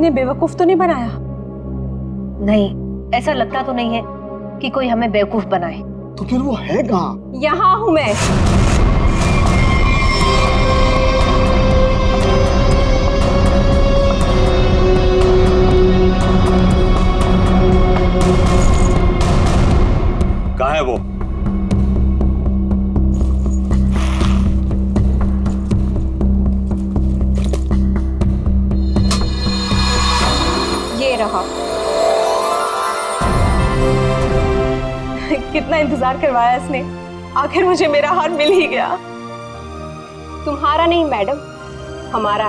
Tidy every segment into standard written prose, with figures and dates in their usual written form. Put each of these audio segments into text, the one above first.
ने बेवकूफ तो नहीं बनाया? नहीं, ऐसा लगता तो नहीं है कि कोई हमें बेवकूफ बनाए। तो फिर वो है कहाँ? यहाँ हूं मैं। कहाँ है वो? ये रहा। कितना इंतजार करवाया इसने, आखिर मुझे मेरा हार मिल ही गया। तुम्हारा नहीं मैडम, हमारा।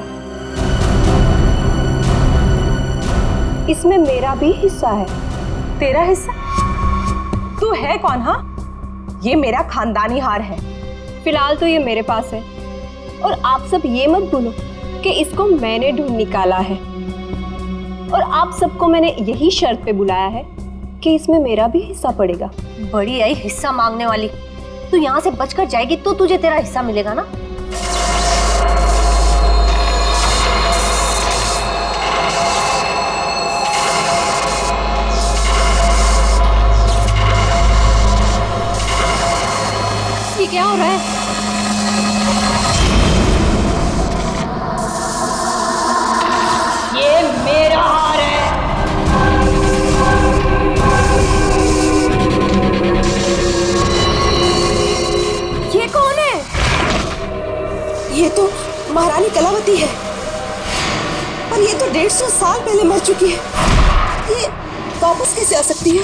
इसमें मेरा भी हिस्सा है। तेरा हिस्सा? तू है कौन? हाँ, ये मेरा खानदानी हार है। फिलहाल तो ये मेरे पास है, और आप सब ये मत भूलो कि इसको मैंने ढूंढ निकाला है, और आप सबको मैंने यही शर्त पे बुलाया है कि इसमें मेरा भी हिस्सा पड़ेगा। बड़ी आई हिस्सा मांगने वाली। तू यहाँ से बचकर जाएगी तो तुझे तेरा हिस्सा मिलेगा ना। ये क्या हो रहा है? ये मेरा हार है। ये कौन है? ये तो महारानी कलावती है, पर ये तो 150 साल पहले मर चुकी है। ये वापस कैसे आ सकती है?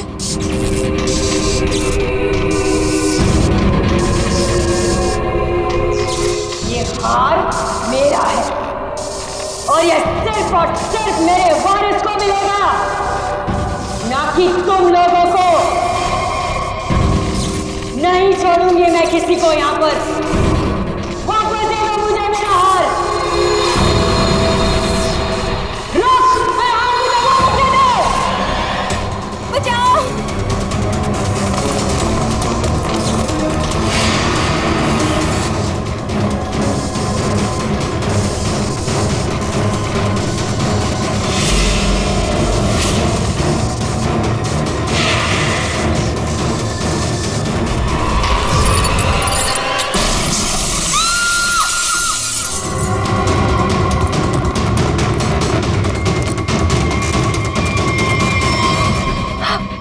ये हार मेरा है, और ये सिर्फ और सिर्फ मेरे वारिस को मिलेगा, ना कि तुम लोगों को। नहीं छोड़ूंगी मैं किसी को यहाँ पर। वापस दे दो मुझे मेरा हार। रुक, मेरा हार मुझे वापस दे दो। बचाओ।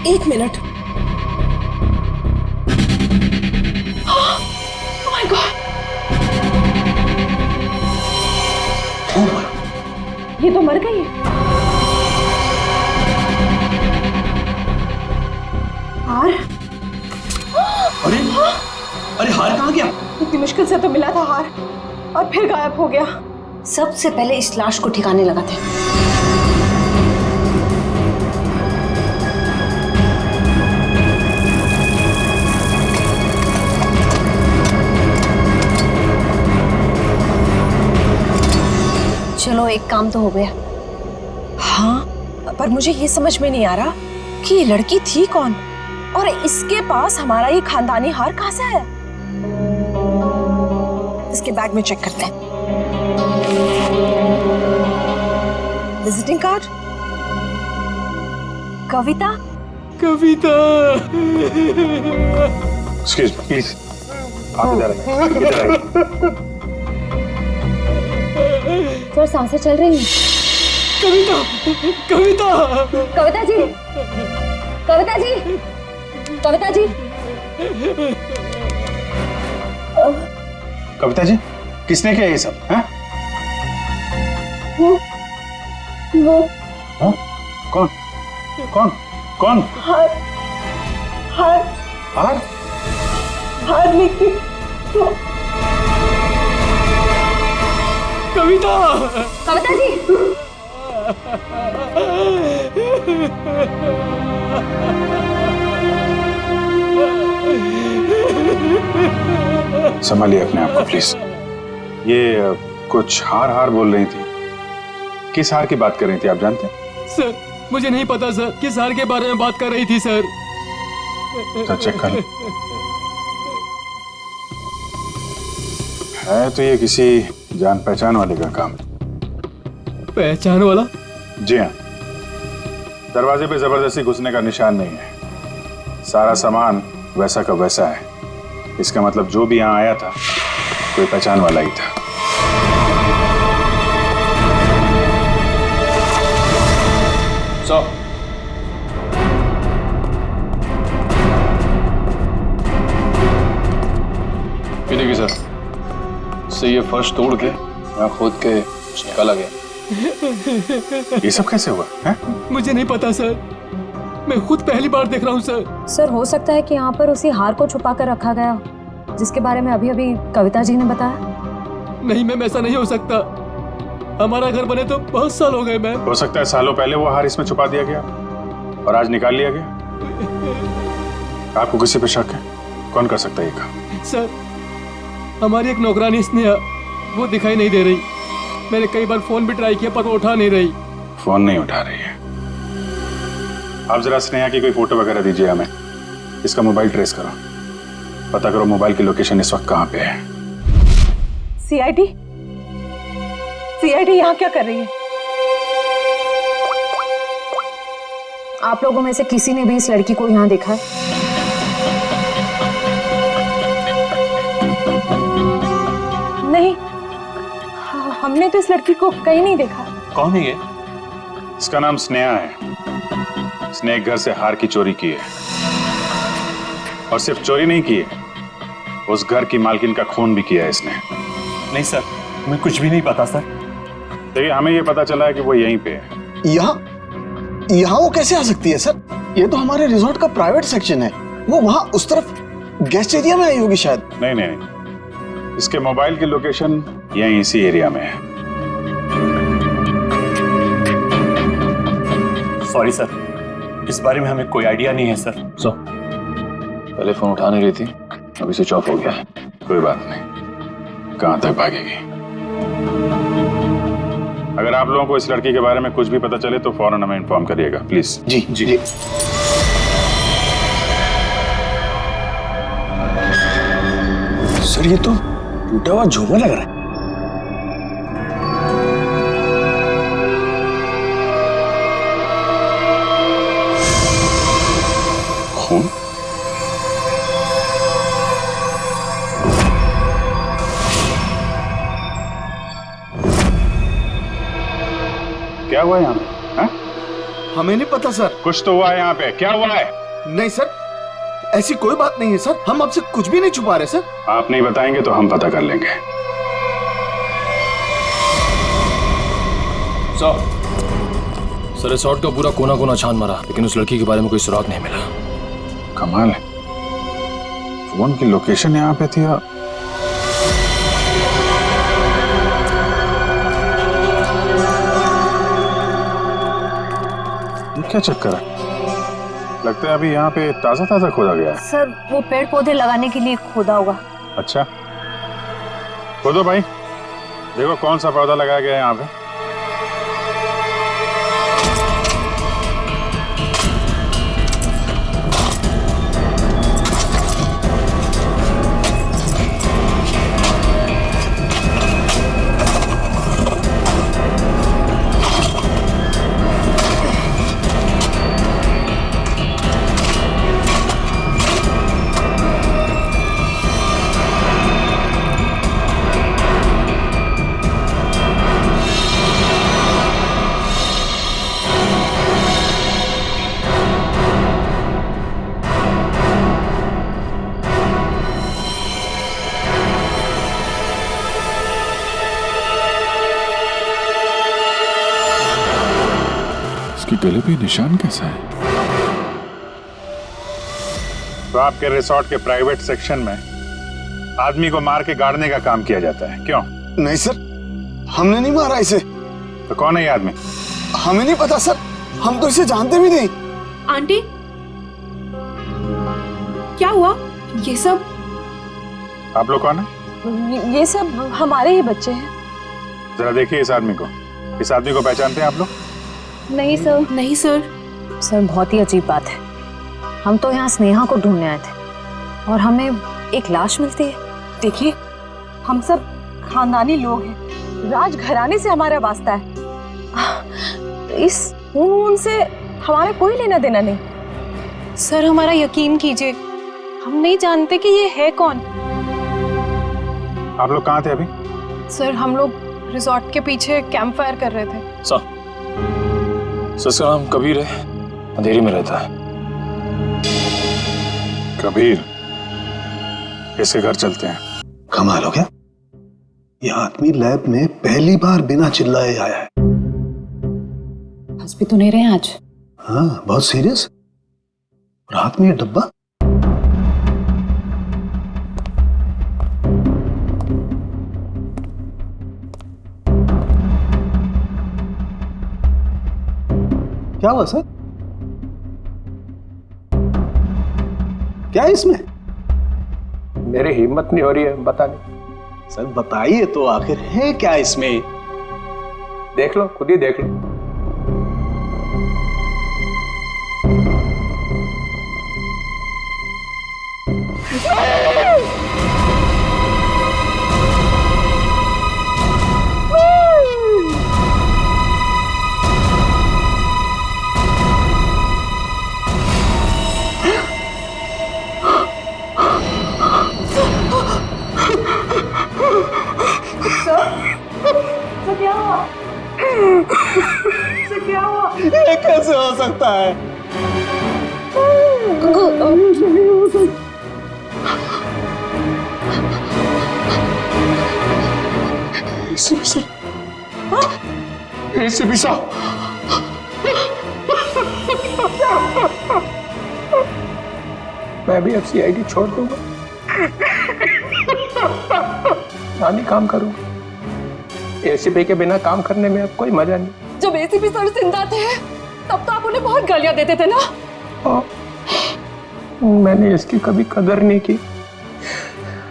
एक मिनट। ओह माय गॉड, ये तो मर गई है। हार? अरे अरे, हार कहाँ गया? इतनी मुश्किल से तो मिला था हार, और फिर गायब हो गया। सबसे पहले इस लाश को ठिकाने लगाते हैं। चलो, एक काम तो हो गया। हाँ, पर मुझे ये समझ में नहीं आ रहा कि ये लड़की थी कौन, और इसके पास हमारा ये खानदानी हार कहाँ से आया। इसके बैग में चेक करते हैं। Visiting card, Kavita. Kavita, excuse me please, आप इधर आइए, इधर आइए। सर, सांसें चल रही हैं। कविता, कविता, कविता जी, कविता जी, कविता जी। कविता जी, किसने किया ये सब? हैं? वो हाँ? कौन कौन कौन? हार, हार, हार? हार लेके तो। कविता, कविता जी। संभालिए अपने आप को प्लीज। ये कुछ हार हार बोल रही थी। किस हार की बात कर रही थी, आप जानते हैं? सर मुझे नहीं पता सर, किस हार के बारे में बात कर रही थी सर। तो चेक कर लो। है तो ये किसी जान पहचान वाले का काम। पहचान वाला? जी हाँ, दरवाजे पे जबरदस्ती घुसने का निशान नहीं है। सारा सामान वैसा का वैसा है। इसका मतलब जो भी यहाँ आया था कोई पहचान वाला ही था। पीने की सर से ये फर्श तोड़ के मैं खोद के निकाला गया। ये सब कैसे हुआ है? मुझे नहीं पता सर, मैं खुद पहली बार देख रहा हूँ सर। सर हो सकता है कि यहाँ पर उसी हार को छुपा कर रखा गया हो, जिसके बारे में अभी अभी कविता जी ने बताया। नहीं मैम, ऐसा नहीं हो सकता। हमारा घर बने तो बहुत साल हो गए मैम। हो सकता है सालों पहले वो हार इसमें छुपा दिया गया और आज निकाल लिया गया। आपको किसी पे शक है? कौन कर सकता है ये काम? सर हमारी एक नौकरानी स्नेहा, वो दिखाई नहीं दे रही। मैंने कई बार फोन भी ट्राई किया पर वो उठा नहीं रही। फोन नहीं उठा रही है। आप जरा स्नेहा की कोई फोटो वगैरह दीजिए हमें। इसका मोबाइल ट्रेस करो, पता करो मोबाइल की लोकेशन इस वक्त कहाँ पे है। सीआईडी यहाँ क्या कर रही है? आप लोगों में से किसी ने भी इस लड़की को यहाँ देखा है? नहीं, हमने तो इस लड़की को कहीं नहीं देखा। कौन है ये? इसका नाम स्नेहा है। इसने एक घर से हार की चोरी की है और सिर्फ चोरी नहीं की है, उस घर की मालकिन का खून भी किया है इसने। नहीं सर, हमें कुछ भी नहीं पता सर। देखिए, हमें ये पता चला है कि वो यहीं पे है। यहाँ वो कैसे आ सकती है सर? ये तो हमारे रिजॉर्ट का प्राइवेट सेक्शन है। वो वहाँ उस तरफ गेस्ट एरिया में आई होगी शायद। नहीं, इसके मोबाइल की लोकेशन यहीं इसी एरिया में है। सॉरी सर, इस बारे में हमें कोई आइडिया नहीं है सर। पहले फोन उठा नहीं रही थी, अभी स्विच ऑफ हो गया है। कोई बात नहीं, कहाँ तक भागेगी। अगर आप लोगों को इस लड़की के बारे में कुछ भी पता चले तो फौरन हमें इन्फॉर्म करिएगा प्लीज। जी। सर ये तो टूटा हुआ झूमर लग रहा है। खून? क्या हुआ यहाँ पे? हाँ? हमें नहीं पता सर। कुछ तो हुआ है यहाँ पे। क्या हुआ है? नहीं सर, ऐसी कोई बात नहीं है सर। हम आपसे कुछ भी नहीं छुपा रहे सर। आप नहीं बताएंगे तो हम पता कर लेंगे। सर रिसोर्ट का पूरा कोना कोना छान मारा, लेकिन उस लड़की के बारे में कोई सुराग नहीं मिला। कमाल है, फोन की लोकेशन यहाँ पे थी। क्या चक्कर है? लगता है अभी यहाँ पे ताजा खोदा गया है। सर वो पेड़ पौधे लगाने के लिए खोदा होगा। अच्छा, खोदो भाई, देखो कौन सा पौधा लगाया गया है यहाँ पे। इसके गले पे निशान कैसा है? तो आपके रिसोर्ट के प्राइवेट सेक्शन में आदमी को मार के गाड़ने का काम किया जाता है, क्यों? नहीं सर, हमने नहीं मारा इसे। तो कौन है ये आदमी? हमें नहीं पता सर, हम तो इसे जानते भी नहीं। आंटी, क्या हुआ? ये सब आप लोग कौन है? ये सब हमारे ही बच्चे हैं। जरा देखिए इस आदमी को। इस आदमी को पहचानते हैं आप लोग? नहीं सर। नहीं सर। सर बहुत ही अजीब बात है। हम तो यहाँ स्नेहा को ढूंढने आए थे और हमें एक लाश मिलती है। देखिए, हम सब खानदानी लोग हैं, राजघराने से हमारा वास्ता है। इस खून से हमारा कोई लेना देना नहीं। सर हमारा यकीन कीजिए, हम नहीं जानते कि ये है कौन। आप लोग कहाँ थे अभी? सर हम लोग रिजॉर्ट के पीछे कैंप फायर कर रहे थे। सर इसका नाम कबीर है, अंधेरी में रहता है। कबीर, इसके घर चलते हैं। कमाल हो गया, ये आदमी लैब में पहली बार बिना चिल्लाए आया है। हंस भी तो नहीं रहे आज। हाँ, बहुत सीरियस। और हाथ में ये डब्बा। क्या हुआ सर? क्या है इसमें? मेरी हिम्मत नहीं हो रही है बताने। सर बताइए तो, आखिर है क्या इसमें? देख लो, खुद ही देख लो। ये कैसे हो सकता है? एसीपी साहब, मैं भी अब सीआईडी छोड़ दूंगा, नानी काम करूंगा। एसीपी के बिना काम करने में अब कोई मजा नहीं। जब एसीपी सर जिंदा थे तब तो आप उन्हें बहुत गालियां देते थे ना। मैंने इसकी कभी कदर नहीं की,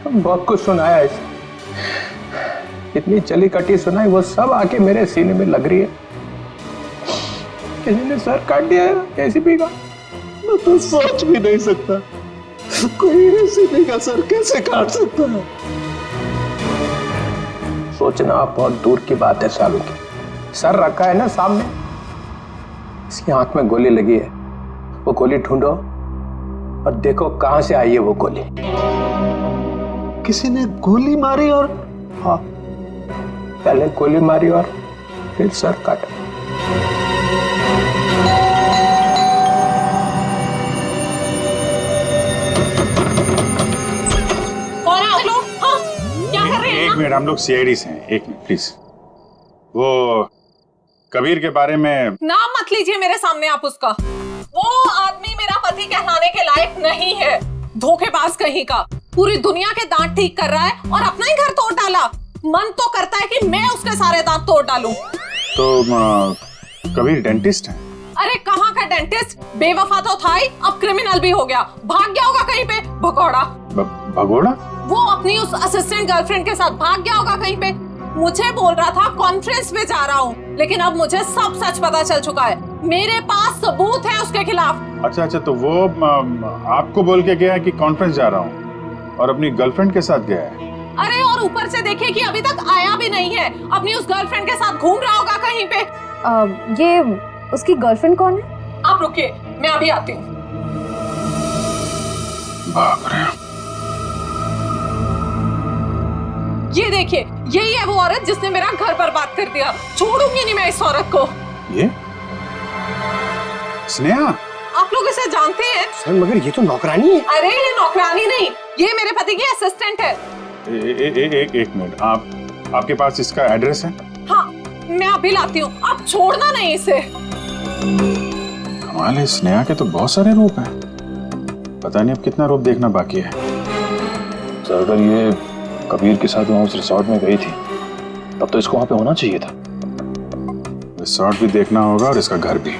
बहुत कुछ सुनाया इसे, इतनी चली कटी सुनाई, वो सब आके मेरे सीने में लग रही है। किसी ने सर काट दिया है एसीपी का। मैं तो सोच भी नहीं सकता, कोई एसीपी का सर कैसे काट सकता है? सोचना बहुत दूर की बात है सालू की। सर रखा है ना सामने, इसकी आंख में गोली लगी है, वो गोली ढूंढो और देखो कहां से आई है वो गोली। किसी ने गोली मारी और? हाँ, पहले गोली मारी और फिर सर काटा। कौन है आप लोग? हाँ? क्या कर रहे हैं? एक मिनट, हम लोग सीआईडी से हैं। एक मिनट प्लीज। वो कबीर के बारे में नाम मत लीजिए मेरे सामने आप उसका। वो आदमी मेरा पति कहलाने के लायक नहीं है। धोखेबाज कहीं का, पूरी दुनिया के दांत ठीक कर रहा है और अपना ही घर तोड़ डाला। मन तो करता है कि मैं उसके सारे दांत तोड़ डालूं। तो कबीर डेंटिस्ट है? अरे कहाँ का डेंटिस्ट, बेवफा तो था ही, अब क्रिमिनल भी हो गया। भाग गया होगा कहीं पे, भगोड़ा। भगोड़ा? वो अपनी उस असिस्टेंट गर्लफ्रेंड के साथ भाग गया होगा कहीं पे। मुझे बोल रहा था कॉन्फ्रेंस में जा रहा हूँ, लेकिन अब मुझे सब सच पता चल चुका है। मेरे पास सबूत है उसके खिलाफ। अच्छा, तो वो आपको बोल के गया है कि कॉन्फ्रेंस जा रहा हूँ और अपनी गर्लफ्रेंड के साथ गया है? अरे और ऊपर से देखिए कि अभी तक आया भी नहीं है, अपनी उस गर्लफ्रेंड के साथ घूम रहा होगा कहीं पे। ये उसकी गर्लफ्रेंड कौन है? आप रुकिए, मैं अभी आती हूँ। बाप रे। ये देखिए, यही है वो औरत जिसने मेरा घर बर्बाद कर दिया। छोड़ूंगी नहीं मैं इस औरत को। ये स्नेहा? आप लोग इसे जानते हैं? सर मगर ये तो नौकरानी है। अरे ये नौकरानी नहीं, ये मेरे पति की असिस्टेंट है। एक मिनट, आपके पास इसका एड्रेस है? हाँ, मैं अभी लाती हूँ, आप छोड़ना नहीं इसे। कमाल है, स्नेहा के तो बहुत सारे रूप हैं। पता नहीं अब कितना रूप देखना बाकी है। सर अगर ये कबीर के साथ वहाँ उस रिसोर्ट में गई थी तब तो इसको वहाँ पे होना चाहिए था। रिसोर्ट भी देखना होगा और इसका घर भी।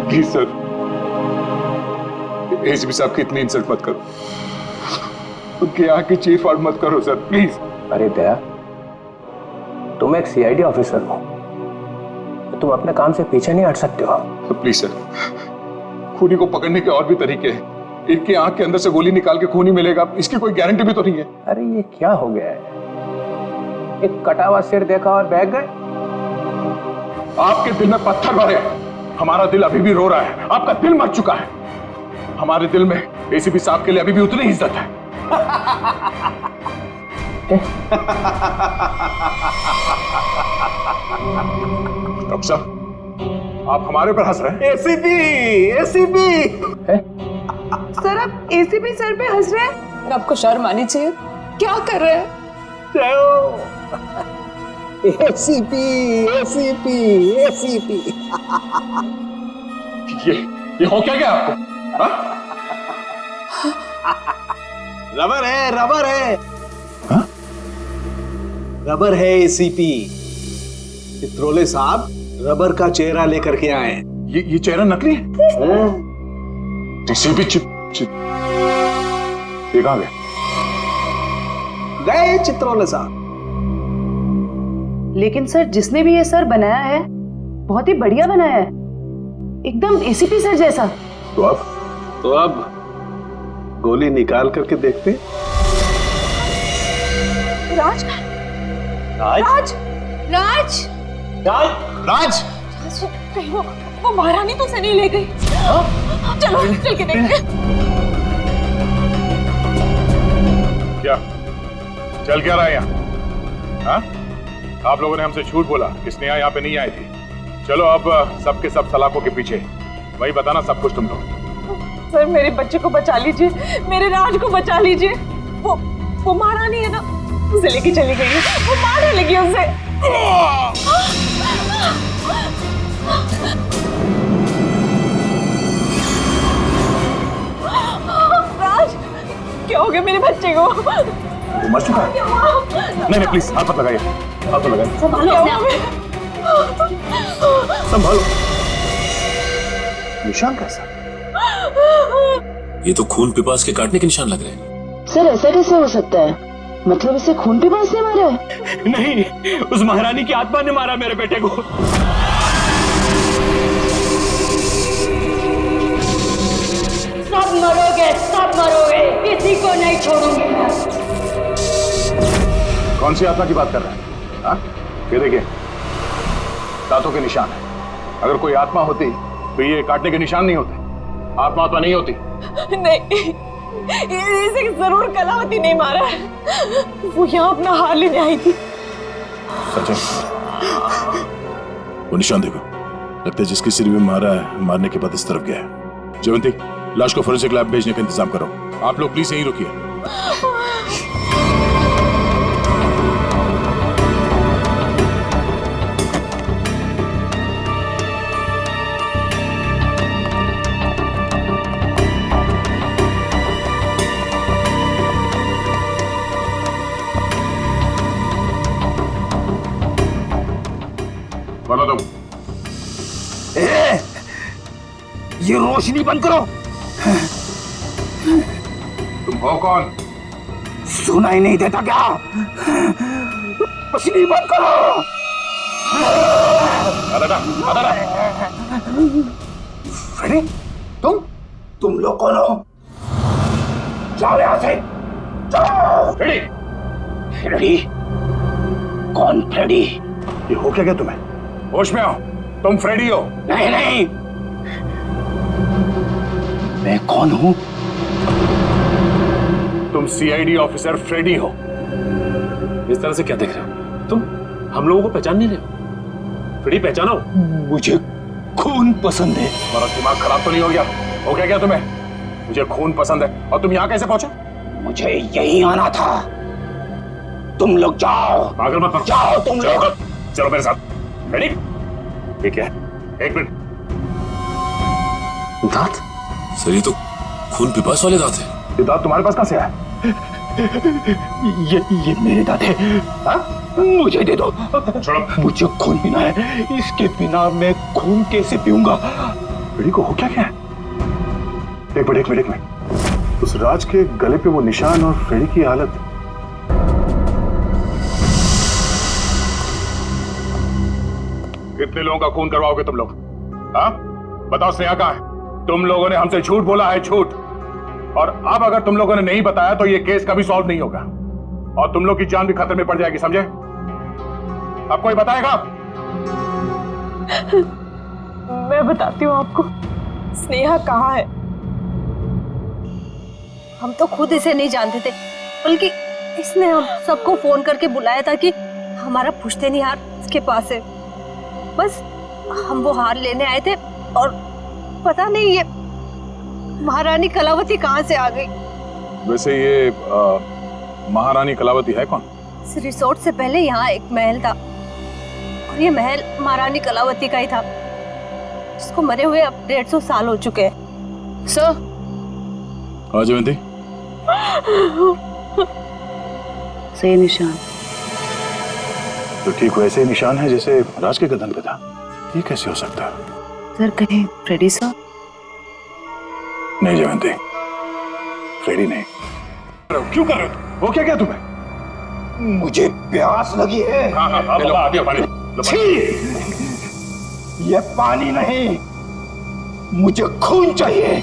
प्लीज सर, एसीपी साहब की इतनी इंसल्ट मत करो, उनके यहाँ की चीफ आउट मत करो सर, प्लीज। अरे दया, तुम एक सीआईडी ऑफिसर हो, तो तुम अपने काम से पीछे नहीं हट सकते हो। प्लीज सर, खूनी को पकड़ने के और भी तरीके हैं। इनकी आंख के अंदर से गोली निकाल के खून ही मिलेगा, इसकी कोई गारंटी भी तो नहीं है। अरे ये क्या हो गया है? एक कटा हुआ सिर देखा और बह गए। आपके दिल में पत्थर भरे, हमारा दिल अभी भी रो रहा है। आपका दिल मर चुका है। हमारे दिल में एसीपी साहब के लिए अभी भी उतनी ही इज्जत है। डॉक्टर साहब, आप हमारे ऊपर हंस रहे हैं। एसीपी एसीपी सर आप एसीपी सर पे हंस रहे हैं? आपको शर्म आनी चाहिए। क्या कर रहे हैं? एसीपी एसीपी एसीपी ये हो क्या गया आपको? रबर है, रबर है। हाँ? रबर है एसीपी। चित्रोले साहब रबर का चेहरा लेकर के आए। ये चेहरा नकली है? एसीपी ये कहां गए? गए चित्रोले साहब। लेकिन सर जिसने भी ये सर बनाया है बहुत ही बढ़िया बनाया है, एकदम एसीपी सर जैसा। तो अब गोली निकाल करके देखते। राज राज राज राज राज कहीं वो महारानी तो से नहीं ले गई। चलो चल के देखते। क्या चल क्या रहा है यहाँ? हाँ? आप लोगों ने हमसे झूठ बोला कि स्नेहा यहाँ पे नहीं आई थी। चलो अब सबके सब सलाखों के पीछे, वही बताना सब कुछ तुम लोग। सर मेरे बच्चे को बचा लीजिए, मेरे राज को बचा लीजिए। वो महारानी है ना, उसे लेके चली गई है, वो मारने लगी उसे। राज क्या हो गया मेरे बच्चे को? वो मर चुका है? नहीं प्लीज हाथ मत लगाइए, हाथ मत लगाइए। संभालो। निशान कैसा? ये तो खून पिपास के काटने के निशान लग रहे हैं। सर ऐसा कैसे हो सकता है? मतलब इसे खून पिपास ने मारा है? नहीं, उस महारानी की आत्मा ने मारा मेरे बेटे को। सब मरोगे, सब मरोगे, किसी को नहीं छोड़ूंगी मैं। कौन सी आत्मा की बात कर रहे हैं? हाँ? ये देखिए दांतों के निशान है। अगर कोई आत्मा होती तो ये काटने के निशान नहीं होते। आत्मा तो नहीं होती। नहीं, इसे जरूर कलावती नहीं मारा है। वो यहाँ अपना हार लेने आई थी। सचिन, वो निशान देखो, लगता है जिसकी सिर में मारा है, मारने के बाद इस तरफ गया है। जयवंती, लाश को फोरेंसिक लैब भेजने का इंतजाम करो। आप लोग प्लीज यहीं रुकिए। बोलो तुम। ये रोशनी बंद करो। तुम हो कौन? सुनाई नहीं देता क्या? रोशनी बंद करो। फ्रेडी, तुम लोग कौन हो? जाओ यहां से, जाओ। Freddy, Freddy? कौन फ्रेडी? ये हो क्या गया तुम्हें? होश में आओ, तुम फ्रेडी हो? नहीं नहीं, मैं कौन हूं? तुम सीआईडी ऑफिसर फ्रेडी हो। इस तरह से क्या देख रहे हो तुम? हम लोगों को पहचान नहीं रहे हो? फ्रेडी पहचानो। मुझे खून पसंद है। तुम्हारा दिमाग खराब तो नहीं हो गया? हो क्या गया तुम्हें? मुझे खून पसंद है और तुम यहाँ कैसे पहुंचे? मुझे यहीं आना था। तुम लोग जाओ। पागल मत बनो। जाओ तुम लोग। चलो मेरे साथ। रेडी? ठीक है, एक मिनट। दांत? सर ये तो खून पिपास वाले दांत है। ये दांत तुम्हारे पास कहां से आया? ये मेरे दांत है। हाँ? मुझे दे दो। छोड़ो। मुझे खून पीना है, इसके बिना मैं खून कैसे पीऊंगा? रेडी को हो क्या क्या? एक मिनट। उस राज के गले पे वो निशान और फ्रेडी की हालत। कितने लोगों का खून करवाओगे तुम लोग? हाँ? बताओ स्नेहा कहाँ है? तुम लोगों ने हमसे झूठ बोला है, झूठ। और अब अगर तुम लोगों ने नहीं बताया तो ये केस कभी सॉल्व नहीं होगा और तुम लोग की जान भी खतरे में पड़ जाएगी, समझे? अब कोई बताएगा? मैं बताती हूँ आपको। स्नेहा कहाँ है? हम तो खुद इसे नहीं जानते थे, बल्कि इसने हम सबको फोन करके बुलाया था कि हमारा पुश्तैनी हार इसके पास है। बस हम वो हार लेने आए थे और पता नहीं ये महारानी कलावती कहाँ से आ गई। वैसे ये महारानी कलावती है कौन? इस रिसोर्ट से पहले यहाँ एक महल था और ये महल महारानी कलावती का ही था, जिसको मरे हुए अब 150 साल हो चुके हैं। सर, हाँ जयंती, सही निशान। तो ठीक वैसे ही निशान है जैसे राज के गर्दन पे था। ये कैसे हो सकता है? सर कहीं फ्रेडी सर? नहीं जयंती, फ्रेडी नहीं। क्यों कर रहे हो? वो क्या तुम्हें? मुझे प्यास लगी है। हाँ हाँ हाँ, आगे पानी। ये पानी नहीं, मुझे खून चाहिए।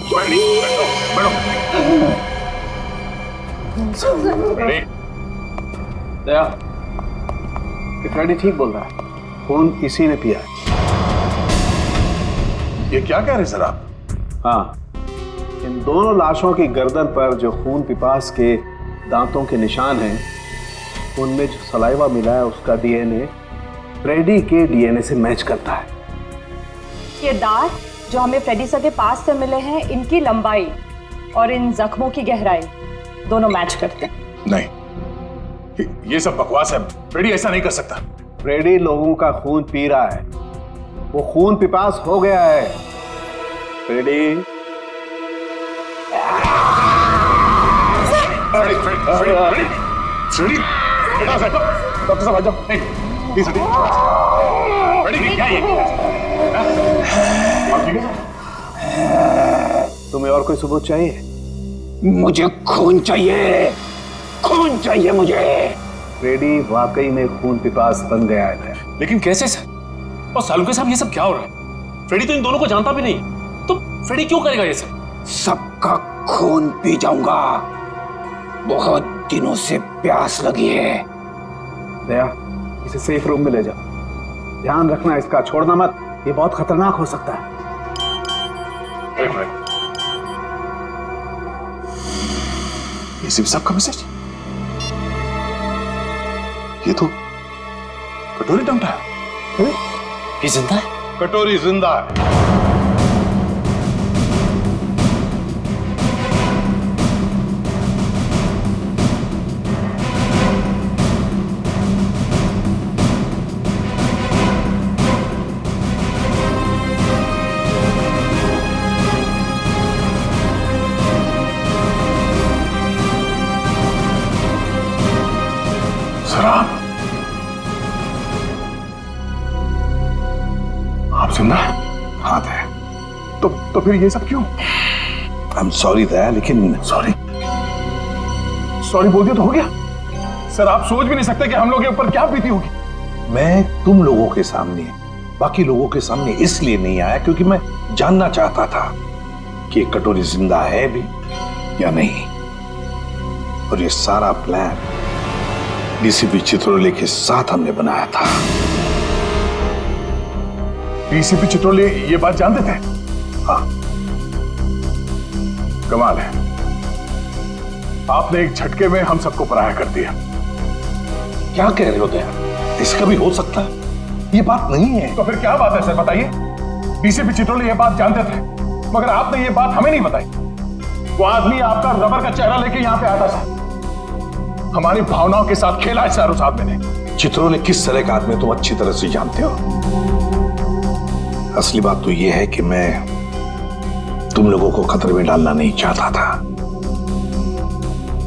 दया, ये फ्रेडी ठीक बोल रहा है, खून इसी ने पिया है। ये क्या कह रहे सर आप? हाँ, इन दोनों लाशों की गर्दन पर जो खून पिपास के दांतों के निशान हैं, उनमें जो सलाइवा मिला है उसका डीएनए फ्रेडी के डीएनए से मैच करता है। ये दांत जो हमें फ्रेडी सर के पास से मिले हैं, इनकी लंबाई और इन जख्मों की गहराई दोनों मैच करते हैं। नहीं, ये सब बकवास है। फ्रेडी ऐसा नहीं कर सकता। फ्रेडी लोगों का खून पी रहा है, वो खून पिपास हो गया है। फ्रेडी डॉक्टर साहब आ जाओ। नहीं, प्लीज हटिए। क्या ये? तुम्हें और कोई सबूत चाहिए? मुझे खून चाहिए, खून चाहिए मुझे। फ्रेडी वाकई में खून पिपास बन गया है। लेकिन कैसे सर? और सालू के साहब ये सब क्या हो रहा है? फ्रेडी तो इन दोनों को जानता भी नहीं, तो फ्रेडी क्यों करेगा ये सब? सबका खून पी जाऊंगा, बहुत दिनों से प्यास लगी है। दया, इसे सेफ रूम में ले जाओ, ध्यान रखना इसका, छोड़ना मत, ये बहुत खतरनाक हो सकता है। एक मिनट, ये सिर्फ सबका मैसेज? ये तो कटोरी टमटा है। ये जिंदा है? कटोरी जिंदा है। आप जिंदा? हाँ दया। तो फिर ये सब क्यों? आई एम सॉरी दया, लेकिन सॉरी बोल दिया तो हो गया। सर आप सोच भी नहीं सकते कि हम लोग के ऊपर क्या बीती होगी। मैं तुम लोगों के सामने, बाकी लोगों के सामने इसलिए नहीं आया क्योंकि मैं जानना चाहता था कि ये कटोरी जिंदा है भी या नहीं। और ये सारा प्लान डीसीपी चित्रोले के साथ हमने बनाया था। डीसीपी चित्रोले ये बात जानते थे? हाँ। कमाल है, आपने एक झटके में हम सबको पराया कर दिया। क्या कह रहे हो दया? इसका भी हो सकता है, ये बात नहीं है। तो फिर क्या बात है सर, बताइए। डीसीपी चित्रोले ये बात जानते थे, मगर आपने ये बात हमें नहीं बताई। वो आदमी आपका रबर का चेहरा लेके यहाँ पे आता था, हमारी भावनाओं के साथ खेला है सर उस आदमी ने। चित्रोले किस तरह का आदमी तुम अच्छी तरह से जानते हो। असली बात तो यह है कि मैं तुम लोगों को खतरे में डालना नहीं चाहता था।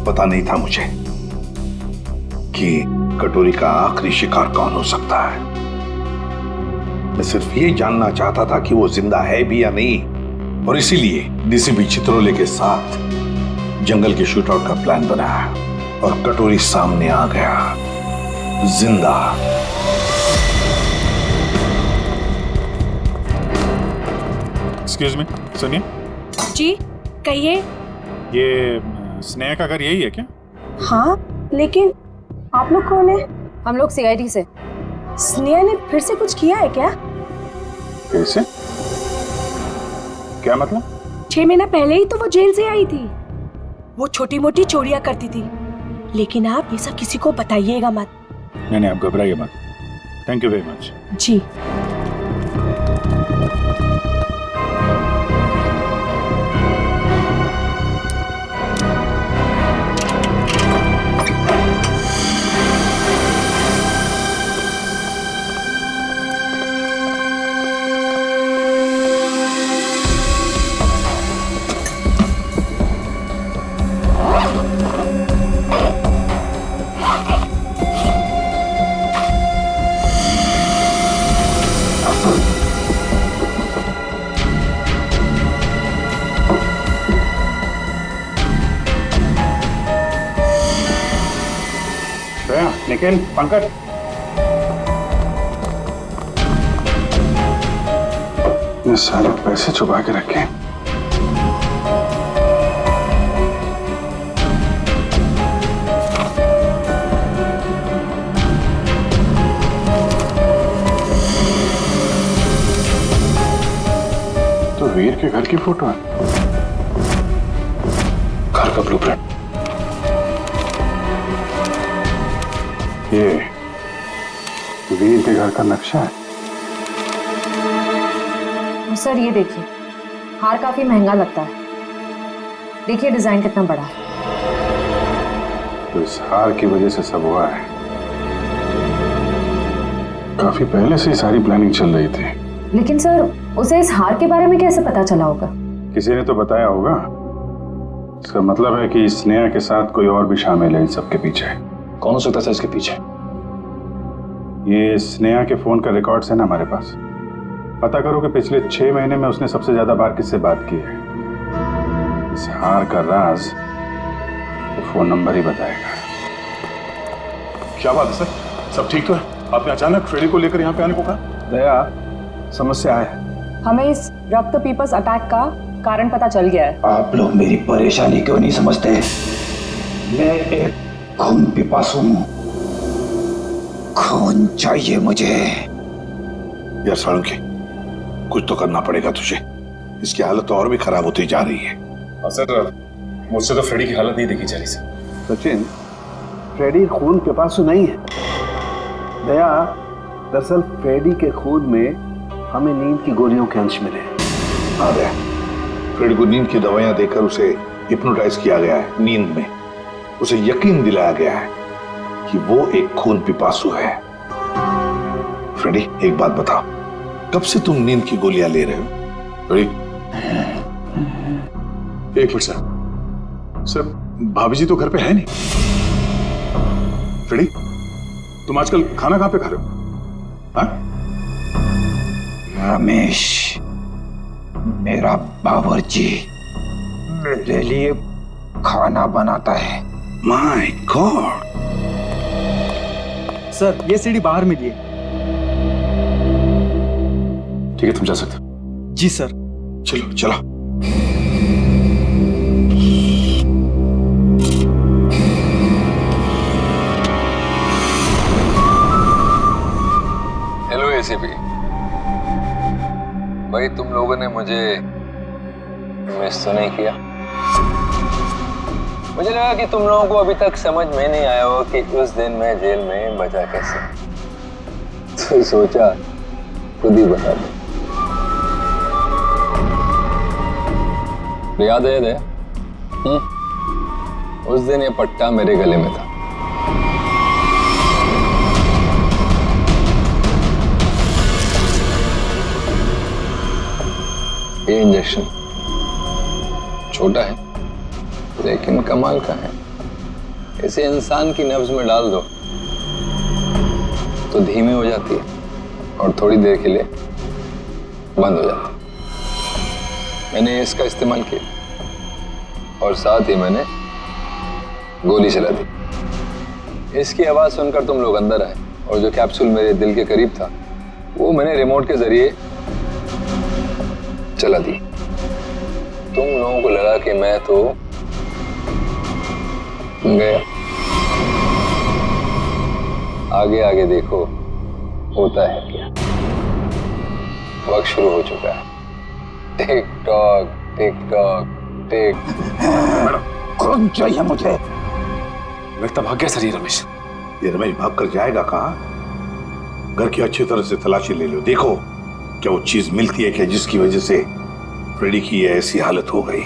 पता नहीं था मुझे कि कटोरी का आखिरी शिकार कौन हो सकता है। मैं सिर्फ ये जानना चाहता था कि वो जिंदा है भी या नहीं, और इसीलिए डीसीपी चित्रोले के साथ जंगल के शूटआउट का प्लान बनाया और कटोरी सामने आ गया जिंदा। एक्सक्यूज मी, सुनिए। जी कहिए। ये स्नेहा का घर यही है क्या? हाँ, लेकिन आप लोग कौन है? हम लोग सीआईडी से। स्नेहा ने फिर से कुछ किया है क्या? फिर से? क्या मतलब? 6 महीना पहले ही तो वो जेल से आई थी। वो छोटी मोटी चोरियां करती थी, लेकिन आप ये सब किसी को बताइएगा मत। नहीं, आप घबराइए मत। Thank you very much. जी। निखिल, पंकज, ये सारे पैसे छुपा के रखे। तो वीर के घर की फोटो है, घर का ब्लूप्रिंट। ये वीर के घर का नक्शा है। सर ये देखिए, हार काफी महंगा लगता है। देखिए डिजाइन कितना बड़ा है। तो इस हार की वजह से सब हुआ है। काफी पहले से ही सारी प्लानिंग चल रही थी। लेकिन सर उसे इस हार के बारे में कैसे पता चला होगा? किसी ने तो बताया होगा। इसका मतलब है कि स्नेहा के साथ कोई और भी शामिल है इन सब के पीछे। कौन हो सकता है इसके पीछे? ये स्नेहा के फोन का रिकॉर्ड्स है ना हमारे पास। पता करो कि पिछले 6 महीने में उसने सबसे ज्यादा बार किससे बात की है। इस हार का राज वो फोन नंबर ही बताएगा। क्या बात है सर? सब ठीक तो है? आपने अचानक फ्रेडी को लेकर यहाँ पे आने को कहा? दया, समस्या है। हमें इस रक्त पीपस अटैक का कारण पता चल गया है। आप लोग मेरी परेशानी क्यों नहीं समझते? मैं एक खून पिपासु हूं। खून चाहिए मुझे। यार साळुंखे, कुछ तो करना पड़ेगा तुझे। इसकी हालत और भी खराब होती जा रही है। सर मुझसे तो फ्रेडी की हालत नहीं देखी जा रही सर। सचिन, फ्रेडी खून पिपासु नहीं है। दया, दरअसल फ्रेडी के खून में हमें नींद की गोलियों के अंश मिले। आ गया। फ्रेडी को नींद की दवाइयां देकर उसे हिप्नोटाइज किया गया है। नींद में उसे यकीन दिलाया गया है कि वो एक खून पिपासु है। फ्रेडी, एक बात बताओ, कब से तुम नींद की गोलियां ले रहे हो? फ्रेडी, एक मिनट सर। सर, भाभी जी तो घर पे है नहीं। फ्रेडी, तुम आजकल खाना कहां पे खा रहे हो? हाँ? रमेश, मेरा बावर्ची मेरे लिए खाना बनाता है। My God. सर ये सीढ़ी बाहर मिली है। ठीक है, तुम जा सकते हो। जी सर। चलो चलो। हेलो एसीपी भाई, तुम लोगों ने मुझे मिस तो नहीं किया? मुझे लगा कि तुम लोगों को अभी तक समझ में नहीं आया हो कि उस दिन मैं जेल में बचा कैसे, तो सोचा खुद ही बता दो। याद है? उस दिन ये पट्टा मेरे गले में था। ये इंजेक्शन छोटा है लेकिन कमाल का है। इसे इंसान की नब्ज में डाल दो तो धीमी हो जाती है और थोड़ी देर के लिए बंद हो जाती है। मैंने इसका इस्तेमाल किया और साथ ही मैंने गोली चला दी। इसकी आवाज सुनकर तुम लोग अंदर आए और जो कैप्सूल मेरे दिल के करीब था वो मैंने रिमोट के जरिए चला दी। तुम लोगों को लगा कि मैं तो गया। आगे आगे देखो होता है क्या। वक्त शुरू हो चुका है। Tick tock tick tock tick. कौन चाहिए मुझे? लगता भाग गया सर ये रमेश। ये रमेश भाग कर जाएगा कहाँ? घर की अच्छी तरह से तलाशी ले लो, देखो क्या वो चीज मिलती है क्या जिसकी वजह से फ्रेडी की ऐसी हालत हो गई।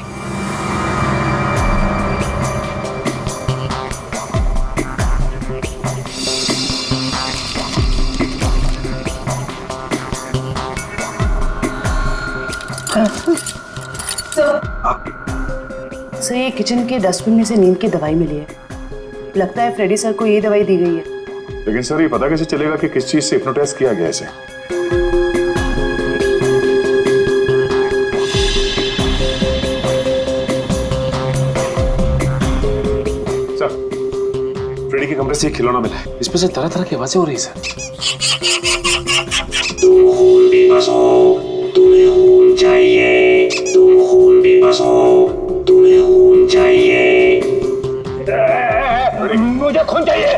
सर ये किचन के डस्टबिन में से नींद की दवाई मिली है। लगता है फ्रेडी सर को ये दवाई दी गई है। लेकिन सर ये पता कैसे चलेगा कि किस चीज से हिप्नोटाइज किया गया इसे? सर फ्रेडी के कमरे से एक खिलौना मिला है, इसमें से तरह तरह की आवाजें हो रही है सर। तुम्हें खून चाहिए, तुम खून भी बसो, तुम्हें खून चाहिए। मुझे खून चाहिए,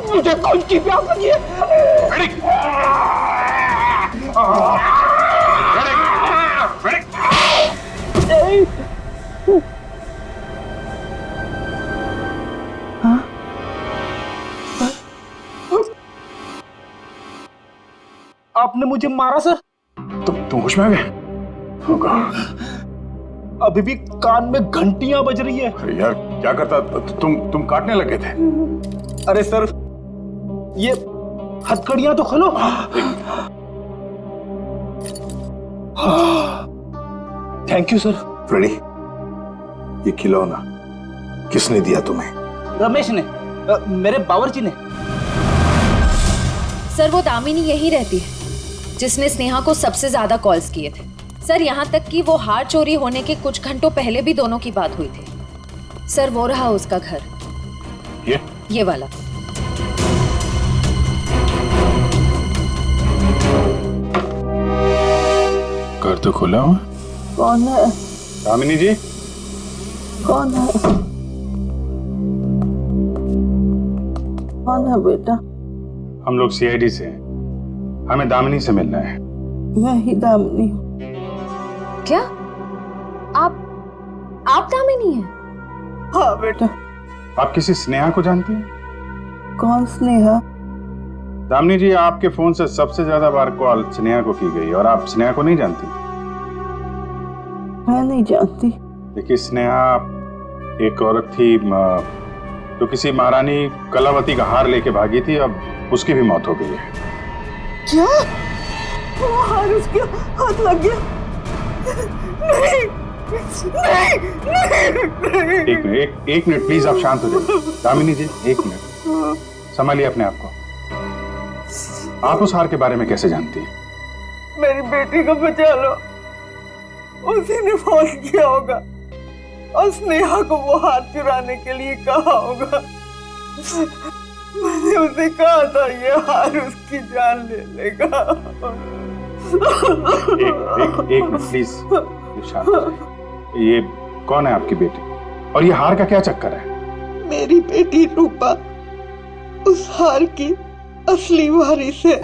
मुझे खून की प्यास लगी है। आपने मुझे मारा सर? तुम होश में आ गए? अभी भी कान में घंटियां बज रही है। अरे यार क्या करता, तुम काटने लगे थे। अरे सर ये हथकड़ियां तो खोलो। Thank you sir. फ्रेडी ये खिलौना किसने दिया तुम्हें? रमेश ने, मेरे बावर्ची ने। सर वो दामिनी यही रहती है जिसने स्नेहा को सबसे ज्यादा कॉल्स किए थे। सर यहाँ तक कि वो हार चोरी होने के कुछ घंटों पहले भी दोनों की बात हुई थी। सर वो रहा उसका घर, ये वाला। घर तो खुला हुआ। कौन है? दामिनी जी। कौन है? कौन है बेटा? हम लोग सीआईडी से हैं, हमें दामिनी से मिलना है। मैं ही दामिनी हूँ। क्या आप दामिनी हैं? हाँ बेटा। आप किसी स्नेहा को जानती हैं? कौन स्नेहा? दामिनी जी आपके फोन से सबसे ज्यादा बार कॉल स्नेहा को की गई और आप स्नेहा को नहीं जानती? मैं नहीं जानती। देखिए स्नेहा एक औरत थी जो किसी महारानी कलावती का हार लेके भागी थी, अब उसकी भी मौत हो गई है। क्या? वो हार उसके हाथ लग गया? नहीं, नहीं, नहीं। एक मिनट प्लीज आप शांत हो जाइए। दामिनी जी एक मिनट, संभालिए अपने आप को। आप उस हार के बारे में कैसे जानती हैं? मेरी बेटी को बचा लो, उसी ने फोन किया होगा और स्नेहा को वो हार चुराने के लिए कहा होगा। मैंने उसे कहा था ये हार उसकी जान ले लेगा। एक मिनट प्लीज शांत हो जाइए। ये कौन है आपकी बेटी और ये हार का क्या चक्कर है? मेरी बेटी रूपा उस हार की असली वारिस है।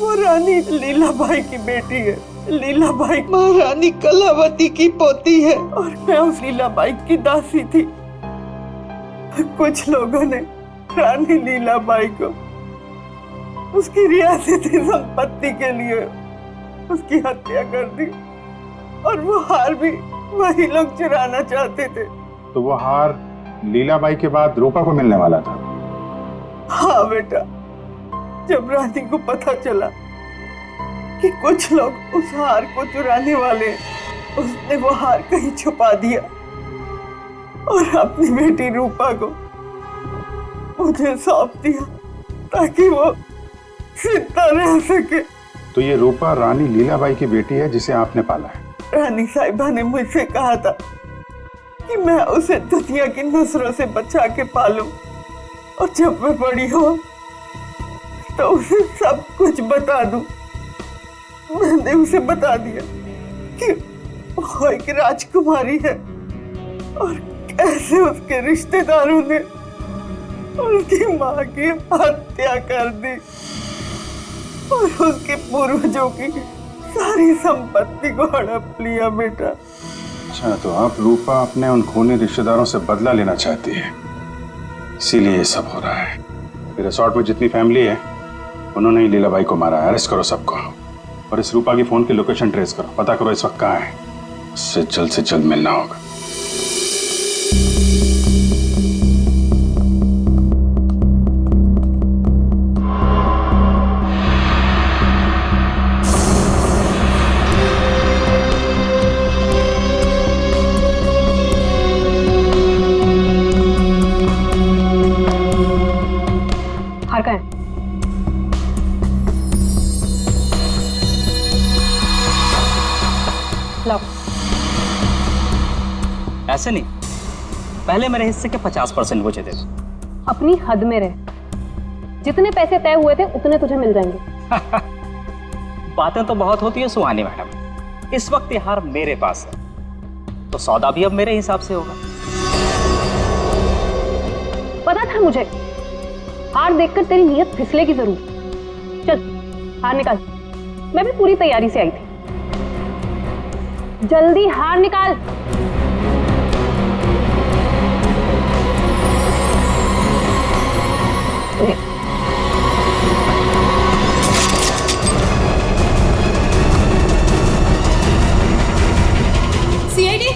वो रानी लीलाबाई की बेटी है। लीलाबाई महारानी कलावती की पोती है और मैं उस लीलाबाई की दासी थी। कुछ लोगों ने रानी लीलाबाई को उसकी रियासती संपत्ति के लिए उसकी हत्या कर दी और वो हार भी वही लोग चुराना चाहते थे। तो वो हार लीलाबाई के बाद रूपा को मिलने वाला था? हाँ बेटा, जब रानी को पता चला कि कुछ लोग उस हार को चुराने वाले, उसने वो हार कहीं छुपा दिया और अपनी बेटी रूपा को मुझे सौंप दिया ताकि वो जिंदा रह सके। तो ये रूपा रानी लीलाबाई की बेटी है जिसे आपने पाला है? रानी साहिबा ने मुझसे कहा था कि मैं उसे दुनिया की नजरों से बचा के पालूं और जब मैं बड़ी हो तो उसे सब कुछ बता दूं। मैंने उसे बता दिया कि वो एक राजकुमारी है और कैसे उसके रिश्तेदारों ने उसकी माँ की हत्या कर दी और उसके पूर्वजों की सारी संपत्ति को हड़प लिया बेटा। अच्छा, तो आप रूपा अपने उन खूनी रिश्तेदारों से बदला लेना चाहती है, इसीलिए ये सब हो रहा है। रिसोर्ट में जितनी फैमिली है उन्होंने ही लीलाबाई को मारा है। अरेस्ट करो सबको और इस रूपा की फोन की लोकेशन ट्रेस करो, पता करो इस वक्त कहाँ है। उससे जल्द मिलना होगा। हार का है? लाओ। ऐसे नहीं, पहले मेरे हिस्से के 50% मुझे दे दो। अपनी हद में रह, जितने पैसे तय हुए थे उतने तुझे मिल जाएंगे। बातें तो बहुत होती है सुहानी मैडम, इस वक्त ये हार मेरे पास है तो सौदा भी अब मेरे हिसाब से होगा। पता था मुझे, हार देखकर तेरी नीयत फिसलेगी जरूर। चल हार निकाल, मैं भी पूरी तैयारी से आई थी। जल्दी हार निकाल। सीआईडी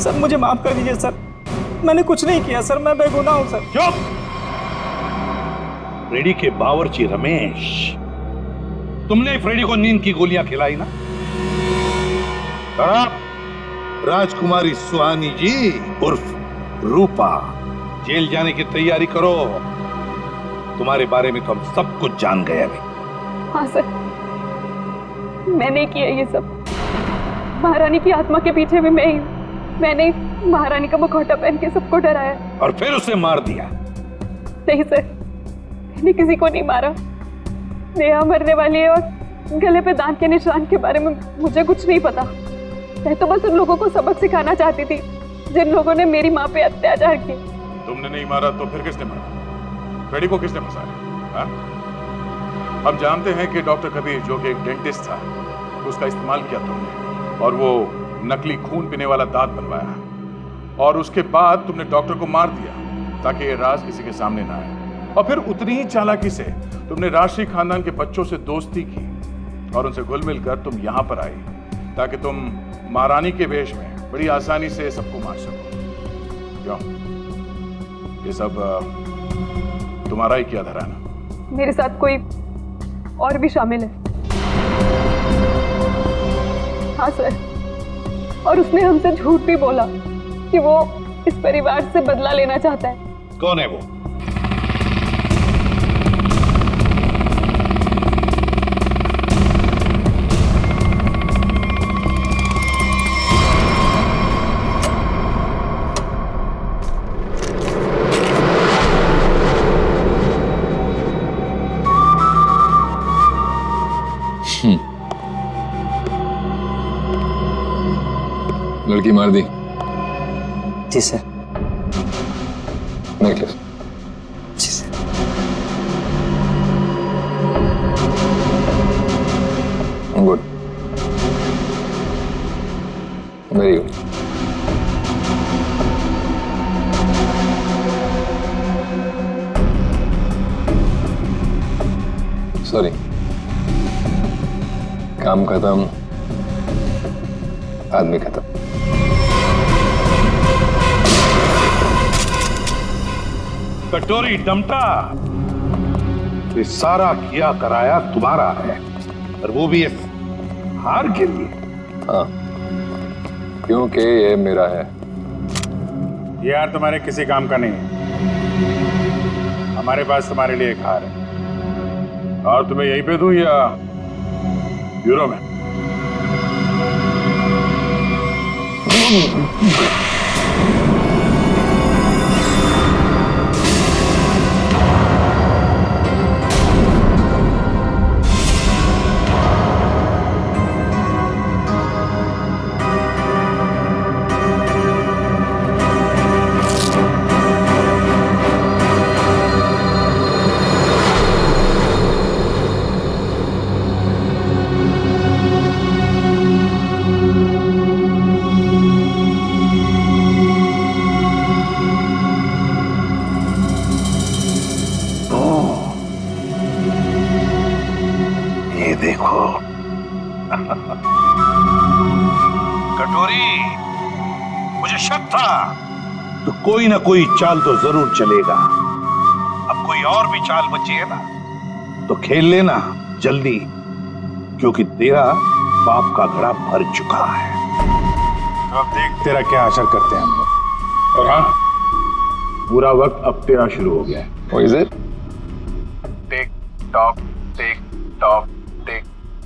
सर मुझे माफ कर दीजिए सर, मैंने कुछ नहीं किया सर, मैं बेगुनाह हूं सर। चुप! फ्रेडी के बावर्ची रमेश, तुमने फ्रेडी को नींद की गोलियां खिलाई ना? राजकुमारी सुहानी जी उर्फ रूपा जेल जाने की तैयारी करो। तुम्हारे बारे में तो हम सब कुछ जान गए अभी। हाँ सर, मैंने किया ये सब। महारानी की आत्मा के पीछे भी मैं ही। मैंने महारानी का मुखौटा पहन के सबको डराया और फिर उसे मार दिया। नहीं सर, मैंने किसी को नहीं मारा। नेहा मरने वाली है और गले पे दांत के निशान के बारे में मुझे कुछ नहीं पता। मैं तो बस उन लोगों को सबक सिखाना चाहती थी जिन लोगों ने मेरी माँ पे अत्याचार किए। तुमने नहीं मारा तो फिर किसने मारा? फ्रेडी को किसने फंसाया? हम जानते हैं कि डॉक्टर कबीर, जो कि एक डेंटिस्ट था, उसका इस्तेमाल किया तुमने और वो नकली खून पीने वाला दांत बनवाया और उसके बाद तुमने डॉक्टर को मार दिया ताकि ये राज किसी के सामने ना आए। और फिर उतनी ही चालाकी से तुमने राष्ट्रीय खानदान के बच्चों से दोस्ती की और उनसे घुल मिल कर तुम यहाँ पर आई ताकि तुम महारानी के वेश में बड़ी आसानी से सबको मार सको। क्यों? ये सब तुम्हारा ही किया धरा ना? मेरे साथ कोई और भी शामिल है। हाँ सर, और उसने हमसे झूठ भी बोला कि वो इस परिवार से बदला लेना चाहता है। कौन है वो? लड़की मार दी? जी सर। नेकलेस? जी sir. Good, very good. Sorry, काम खत्म, आदमी खत्म। कटोरी डमटा, ये सारा किया कराया तुम्हारा है, और वो भी इस हार के लिए। हाँ, क्योंकि ये मेरा है। ये हार तुम्हारे किसी काम का नहीं है। हमारे पास तुम्हारे लिए एक हार है, और तुम्हें यहीं पे दूं या ब्यूरो में? देखो कटोरी, मुझे शक था तो कोई ना कोई चाल तो जरूर चलेगा। अब कोई और भी चाल बची है ना, तो खेल लेना जल्दी, क्योंकि तेरा पाप का घड़ा भर चुका है। तो अब देख तेरा क्या असर करते हैं हम लोग। और हाँ, पूरा वक्त अब तेरा शुरू हो गया है। What is it? Tick tock tick tock tick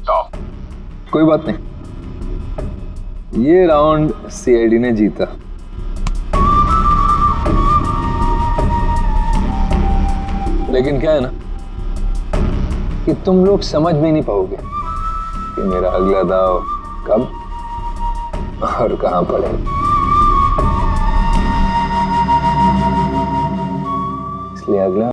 tock. कोई बात नहीं, ये राउंड सीआईडी ने जीता। लेकिन क्या है ना कि तुम लोग समझ में नहीं पाओगे कि मेरा अगला दाव कब और कहां पड़ेगा। इसलिए अगला